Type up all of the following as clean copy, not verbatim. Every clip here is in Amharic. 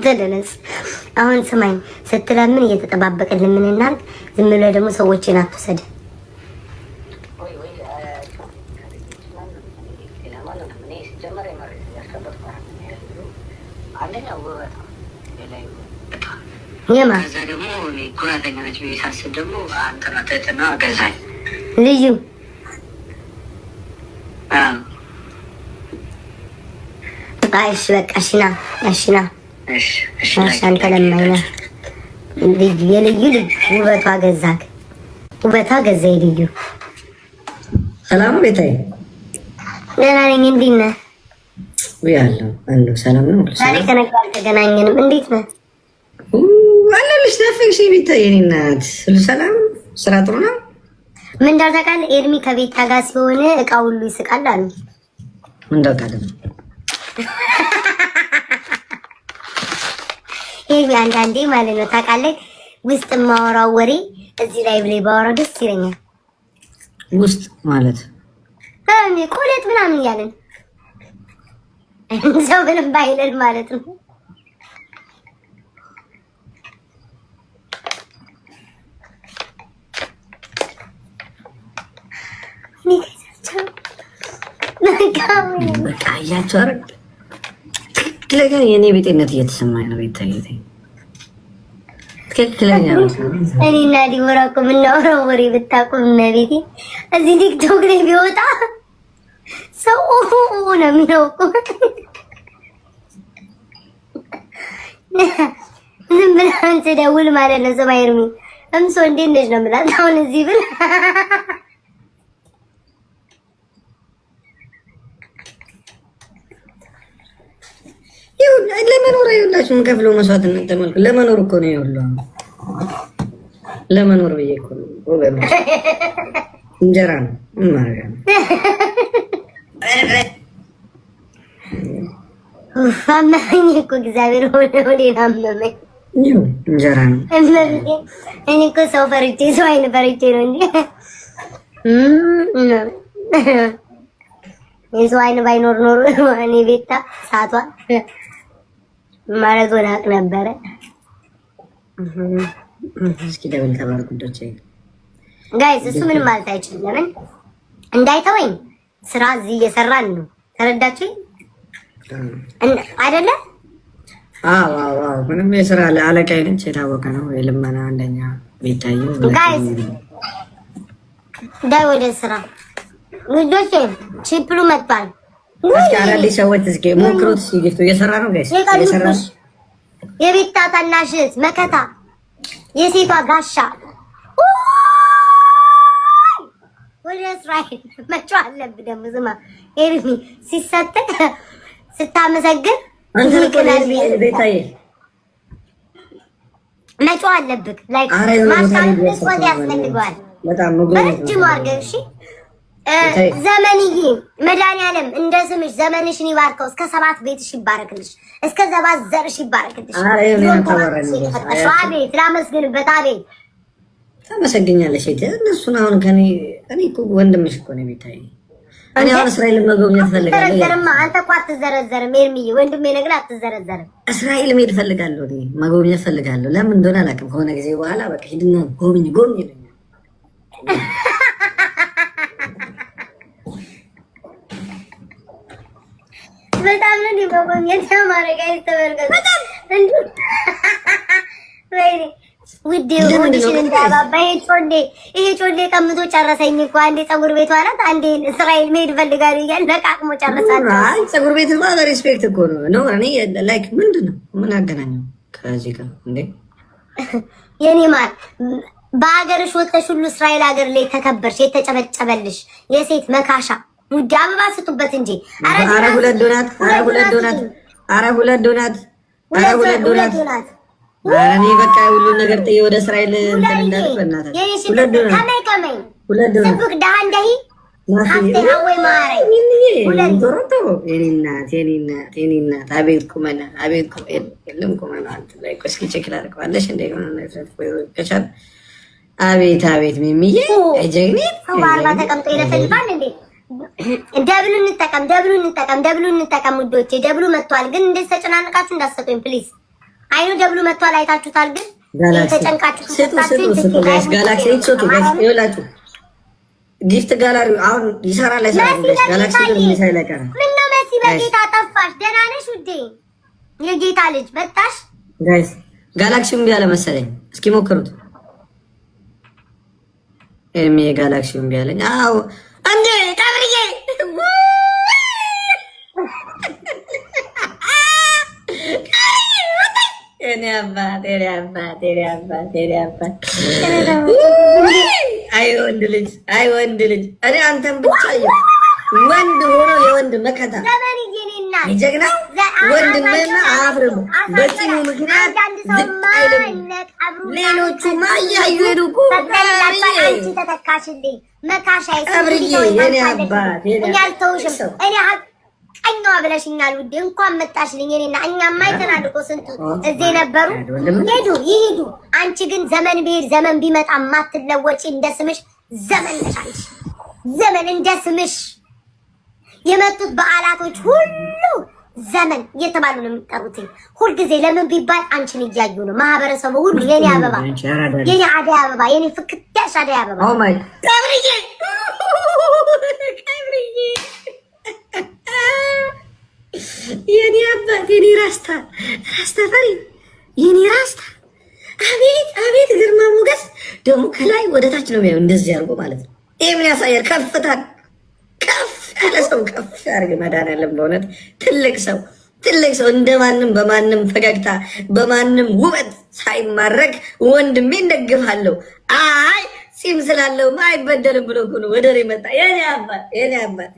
ተደለስ አሁን ስማኝ ስትለምን እየተጠባበቀን ምን እናርግ? ዝም ብለህ ደግሞ ሰዎችን አትወሰድ። የማ ደግሞ ኩራተኛ ነች ቢሳስብ ደግሞ አንተራተና ገዛኝ ልዩ አይሽ በቃ እሺና እሺ አንተ ለማይና የልዩ ውበቷ ገዛክ ውበቷ ገዛ ልዩ ሰላም ቤታይ ደህና ነኝ። እንዴት ነህ? አለሁ ሰላም ነው። ዛሬ ከነጋ አልተገናኘንም። እንዴት ነህ? አለሁልሽ ናፈቅሽ ቤታይ። የእኔ እናት ሁሉ ሰላም፣ ስራ ጥሩ ነው። ምን እንዳልታውቃለህ ኤርሚ ከቤት ጋር ሲሆን እቃ ሁሉ ይስቃል አሉ። ምን እንዳልታውቃለህ ኤርሚ አንዳንዴ ማለት ነው ታውቃለህ፣ ውስጥ የማወራው ወሬ እዚህ ላይ ብለህ ባወራው ደስ ይለኛል። ውስጥ ማለት ቆለጥ ምናምን እያለን ሰው ምንም ባይለል ማለት ነው። በቃ እያቸው አረግ ትክክለኛ የኔ ቤጤነት እየተሰማኝ ነው። ቤታይ ትክክለኛ ነው። እኔና ዲቦራ እኮ የምናወራው ወሬ ብታውቁም እመቤቴ እዚህ ቲክቶክ ላይ ቢወጣ ሰው ነው የሚለው እኮ ዝም ብለን ስደውል ማለት ነው። ስማ ኤርሚ እምሶ እንዴት ነሽ ነው የምላት አሁን እዚህ ብል ለመኖር አይውላችሁ የምከፍለው መስዋዕትነት ተመልክ። ለመኖር እኮ ነው ይውላ ለመኖር ብዬ እኮ ነው ወገኖች። እንጀራ ነው ምን ማድረግ ነው? አመመኝ እኮ እግዚአብሔር ሆዴን አመመኝ። እንጀራ ነው እኔ እኮ ሰው ፈርቼ ሰው አይን ፈርቼ ነው እንጂ የሰው አይን ባይኖር ኖሮ እኔ ቤታ ሳቷ ማለት ወላቅ ነበረ። እስኪ ደብል ተባልኩ ዶቼ ጋይስ እሱ ምንም ማለት አይችልም። ለምን እንዳይተወኝ ስራ እዚህ እየሰራን ነው። ተረዳችሁኝ አይደለ? አዎ ምንም የስራ አለቃዬ ነች፣ የታወቀ ነው። የልመና አንደኛ ቤታዩ ጋይስ ዳይ ወደ ስራ ልጆቼ ቺፕሉ መጥቷል። እስኪ አዳዲስ ሰዎች እስኪ ሞክሩት። ሲግፍቱ እየሰራ ነው ጋይስ፣ እየሰራ ነው። የቤታ ታናሽ መከታ የሴቷ ጋሻ ወደ እስራኤል መጫ አለብህ። ደግሞ ዝማ ኤርሚ ሲሰጥህ ስታመሰግን አንተ ለቆላል ቤታዬ መጫ አለብህ። ላይክ ማሳለፍ ወደ ያስፈልገዋል በጣም ነው ረጅም አድርገህ እሺ። ዘመንዬ መድኃኒዓለም እንደ ስምሽ ዘመንሽን ይባርከው። እስከ 7 ቤትሽ ይባረክልሽ፣ እስከ 7 ዘርሽ ይባረክልሽ። አቤት ላመስግንበት። አቤት ታመሰግኛለሽ። እነሱን አሁን ከኔ እኔ እኮ ወንድምሽ እኮ ነው ቤታዬ። እኔ አሁን እስራኤል መጎብኘት ፈልጋለሁ። አንተ እኮ አትዘረዘርም ኤርሚዬ፣ ወንድሜ ነገር አትዘረዘርም። እስራኤል መሄድ ፈልጋለሁ፣ እኔ መጎብኘት ፈልጋለሁ። ለምን እንደሆነ አላውቅም። ከሆነ ጊዜ በኋላ በቃ ሂድና ጎብኝ ይለኛል። በጣም ነው ዲቦጎኘት ያማረጋ ይተበርገው በጣም እንዴ ወይኔ ውዴ ወዲሽን እንዳባባ ይሄ ጮሌ ቀምቶ ጨረሰኝ እኮ። አንዴ ፀጉር ቤት ዋላት፣ አንዴ እስራኤል መሄድ ፈልጋለሁ እያለ ነቃቅሞ ጨረሳለሁ። አይ ፀጉር ቤት ማለት ሪስፔክት እኮ ነው። እኔ ላይክ ምንድነው ምን አገናኘው ከዚህ ጋር እንዴ? የኔ ማር በአገርሽ ወጥተሽ ሁሉ እስራኤል ሀገር ላይ ተከበርሽ፣ የተጨበጨበልሽ የሴት መካሻ ውድ አበባ ስጡበት እንጂ። አረ ሁለት ዶናት እኔ በቃ ሁሉ ነገር ጥዬ ወደ እስራኤል እንትን እንዳልኩ በእናትህ ሁለት ዶናት ስብክ ደሃ እንደሂ ሀፍቴ ሀወይ ማረኝ የኔ እናት አቤት ቁመና የለም ቁመና አንተ ላይ እስኪ ቼክ ላድርገዋለሽ አቤት ሚሚዬ ጀግኔ ሰው በአርባ ተቀምጦ ይለፈልፋል እንዴ? ደብሉ እንጠቀም ውዶቼ። ደብሉ መጥቷል፣ ግን እንዴት ተጨናንቃችሁ እንዳትሰጡኝ ፕሊዝ። አይኑ ደብሉ መጥቷል፣ አይታችሁታል። ግን ተጨንቃችሁ ስጡ ጋይስ። ጋላክሲ ይስጡ ጋይስ። ይኸውላችሁ ጊፍት ጋላሪ አሁን ይሰራል አይሰራም? ጋላክሲ ግን ሚሳይል አይቀርም። ምን ነው መሲ በጌታ ጠፋሽ? ደህና ነሽ ውዴ? የጌታ ልጅ መጣሽ ጋይስ። ጋላክሲውን ቢያለ መሰለኝ። እስኪ ሞክሩት። ጋላክሲውን ቢያለኝ። አዎ እንዴ ቀብርዬ እኔ አባት አይ ወንድ ልጅ እኔ አንተን ብቻ ወንድ ሆኖ የወንድ መከታ ጀግና ወንድምና አፍርም በፂሙ ምክንያት ዝቅ አይልም። ሌሎቹማ እያዩ ሄዱ እኮ ተተካሽልኝ መካሻይ ቀብርዬ የኔ አባት እኔ አልተውሽም። እኔ ሀቀኛዋ ብለሽኛል ውዴ። እንኳን መጣሽልኝ። እኔና እኛማ አይተናል እኮ ስንቱ እዚህ ነበሩ። ይሄዱ። አንቺ ግን ዘመን ብሄድ ዘመን ቢመጣ ማትለወጪ እንደ ስምሽ ዘመን ነሽ አንቺ። ዘመን እንደ ስምሽ የመጡት በዓላቶች ሁሉ ዘመን እየተባሉ ነው የሚጠሩት። ሁልጊዜ ለምን ቢባል አንቺን እያዩ ነው ማህበረሰቡ ሁሉ። የኔ አበባ፣ የኔ አደይ አበባ፣ የኔ ፍክታሽ አደይ አበባ። ኦ ማይ ቀብርዬ የኔ አባት የኔ ራስታ ፈሪ የኔ ራስታ። አቤት ግርማ ሞገስ ደግሞ ከላይ ወደ ታች ነው የሚያየው እንደዚህ አድርጎ ማለት ነው። ይሄ ምን ያሳያል? ከፍታን ከፍ ያለ ሰው ከፍ ያርግ መድኃኒዓለም። በእውነት ትልቅ ሰው እንደማንም በማንም ፈገግታ በማንም ውበት ሳይማረክ ወንድሜን ደግፋለሁ። አይ ፂም ስላለው አይበደልም ብሎ እኮ ነው ወደሬ መጣ።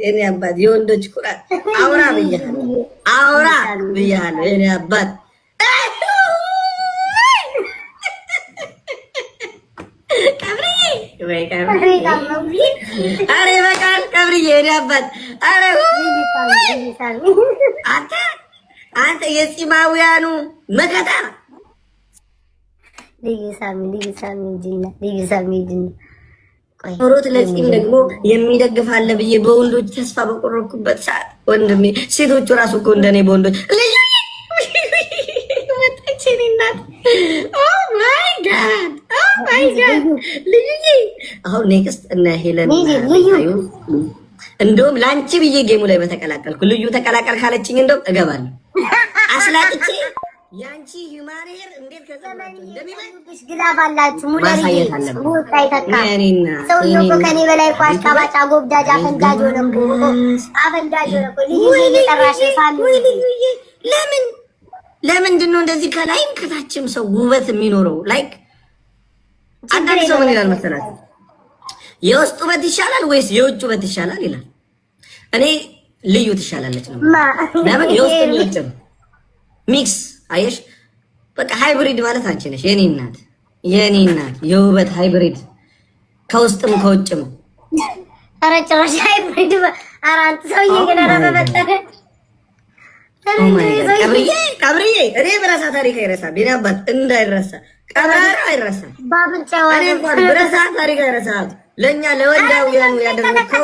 የኔ አባት የወንዶች ኩራት አውራ ብያለሁ። የኔ አባት አሬ በቃል ቀብርዬ የኔ አባት። አረ አንተ የፂማውያኑ መከታ ልዩ ሳሚ ሮት ለፂም ደግሞ የሚደግፍ አለ ብዬ በወንዶች ተስፋ በቆረኩበት ሰዓት ወንድሜ፣ ሴቶቹ ራሱ እኮ እንደኔ በወንዶች ልዩ ልዩዬ። አሁን ኔክስት እና ሄለን እንደውም ለአንቺ ብዬ ጌሙ ላይ በተቀላቀልኩ ልዩ ተቀላቀል ካለችኝ እንደውም እገባለሁ አስላጥቼ ያንቺ ሂውማን ሄር እንዴት ከዘመን እንደሚመጣሽ ግላባላችሁ ሙለሪ ሙጣይታካ ሰውዬው እኮ ከኔ በላይ ቋሽ ካባጫ ጎብዳጅ አፈንዳጅ ሆነ እኮ ልዩ ተራሽ ሳሚ። ለምንድን ነው እንደዚህ ከላይም ከታችም ሰው ውበት የሚኖረው? ላይክ አንዳንድ ሰው ምን ይላል መሰላችሁ? የውስጥ ውበት ይሻላል ወይስ የውጭ ውበት ይሻላል ይላል። እኔ ልዩ ትሻላለች ነው። ለምን የውስጥ የውጭ ሚክስ አየሽ፣ በቃ ሃይብሪድ ማለት አንቺ ነሽ የኔ እናት የውበት ሃይብሪድ ከውስጥም ከውጭም። ኧረ ጭራሽ ሃይብሪድ አራንት ሰውዬ ገና በመጠረ ቀብርዬ እኔ በራሳ ታሪክ አይረሳም። ቢና አባት እንዳይረሳ ቀብራራ አይረሳም። ባብንጫው እኔ እንኳን በራሳ ታሪክ አይረሳም። ለኛ ለወንዳውያኑ ያደረገው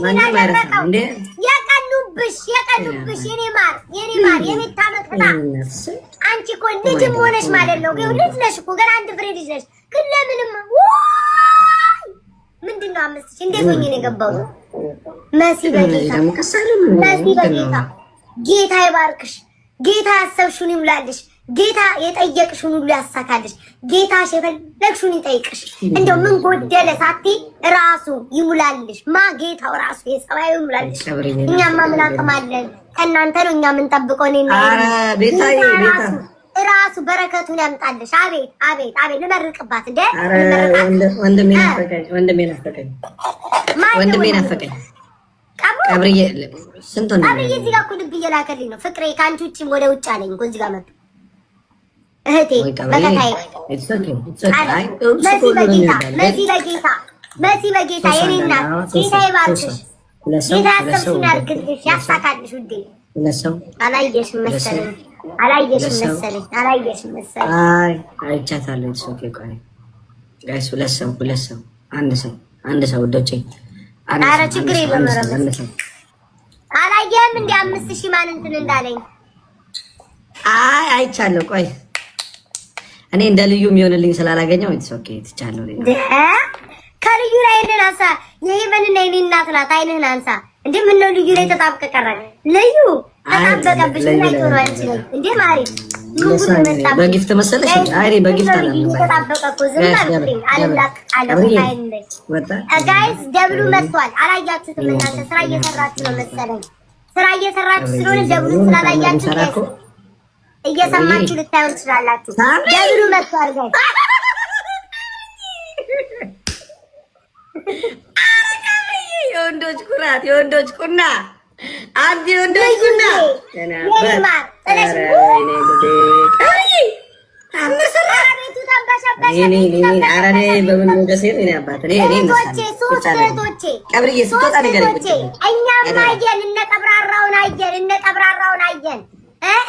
ማንም አይረሳም። እንዴ የቀኑብሽ የኔ ማር የምታመጣ አንቺ እኮ ልጅም ሆነሽ ማለት ነው። ግን ልጅ ነሽ እኮ ገና አንድ ፍሬ ልጅ ነሽ። ግን ለምንም ምንድነው አምስት እንዴት ሆኜ ነው የገባው? መሲ በጌታ ጌታ ይባርክሽ። ጌታ ያሰብሽውን ይሙላልሽ። ጌታ የጠየቅሽውን ሁሉ ያሳካልሽ። ጌታሽ የፈለግሽውን ይጠይቅሽ። እንደው ምን ጎደለ ሳቲ ራሱ ይሙላልሽ። ጌታው ራሱ የሰማዩ ይሙላልሽ። እኛማ ምን አቅም አለን? ከእናንተ ነው እኛ የምንጠብቀው። ራሱ በረከቱን ያምጣልሽ። አቤት ልመርቅባት እንደ ወንድሜ ናፈቀኝ ቀብርዬ ስንት ነው? ቀብርዬ እዚህ ጋር እኮ ልብ እየላከልኝ ነው። ፍቅሬ ከአንቺ ውጭም ወደ ውጭ አለኝ እኮ እዚህ ጋር መጡ። እህቴ በከታይ መሲ በጌታ የኔ እናት ጌታ ይባርክሽ። ጌታ ያሰብሽውን ያድርግልሽ፣ ያሳካልሽ ውዴ። አላየሽም መሰለኝ። አይ አይቻታለሁ። ቆይ ጋይስ ሁለት ሰው አንድ ሰው ወዶቼ ኧረ ችግር የለም። አላየህም እንደ 5000 ማን እንትን እንዳለኝ? አይ አይቻለሁ። ቆይ እኔ እንደ ልዩ የሚሆንልኝ ስላላገኘው ኦኬ ትቻለሁ። ከልዩ ላይ እንደናሳ የሄመንና የኔ እናት ናት። አይንህን አንሳ እንዴ! ምን ነው ልዩ ላይ ተጣብቀ ቀረ? ልዩ ተጣበቀብሽ እና ይቶሮ አይችልም እንዴ? ማሪ በጊፍት መሰለሽ? አይ በጊፍት አላለም። ተጣበቀ እኮ ዝም አልኩኝ። አለላቅ አለሁ አይንደ ጋይስ ደብሉ መጥቷል። አላያችሁትም እናንተ? ስራ እየሰራችሁ ነው መሰለኝ። ስራ እየሰራችሁ ስለሆነ ደብሉ ስላላያችሁ እየሰማችሁ ልታዩ ትችላላችሁ። ደብሉ መጥቷል ጋይስ። የወንዶች ኩራት፣ የወንዶች ቁና፣ አንድ የወንዶች ቁና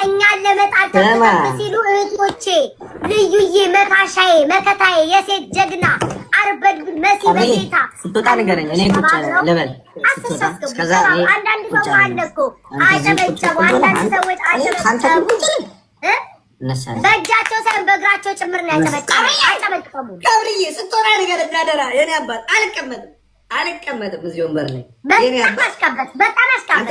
እኛን ለመጣል ሲሉ እህቶቼ ልዩዬ፣ መካሻዬ፣ መከታዬ፣ የሴት ጀግና አርበድ መሲ በጌታ ስትወጣ ንገረኝ። እኔ ቁጭ ልበል። እስከዛ አንዳንድ ሰው አለ እኮ አጨበጨቡ። አንዳንድ ሰዎች አጨበጨቡ በእጃቸው ሳይሆን በእግራቸው ጭምር ነው ያጨበጨቡ። ገብርዬ ስትወጣ ንገረኝ አደራ። የኔ አባት አልቀመጥም እዚህ ወንበር ላይ በጣም አስቀመጥ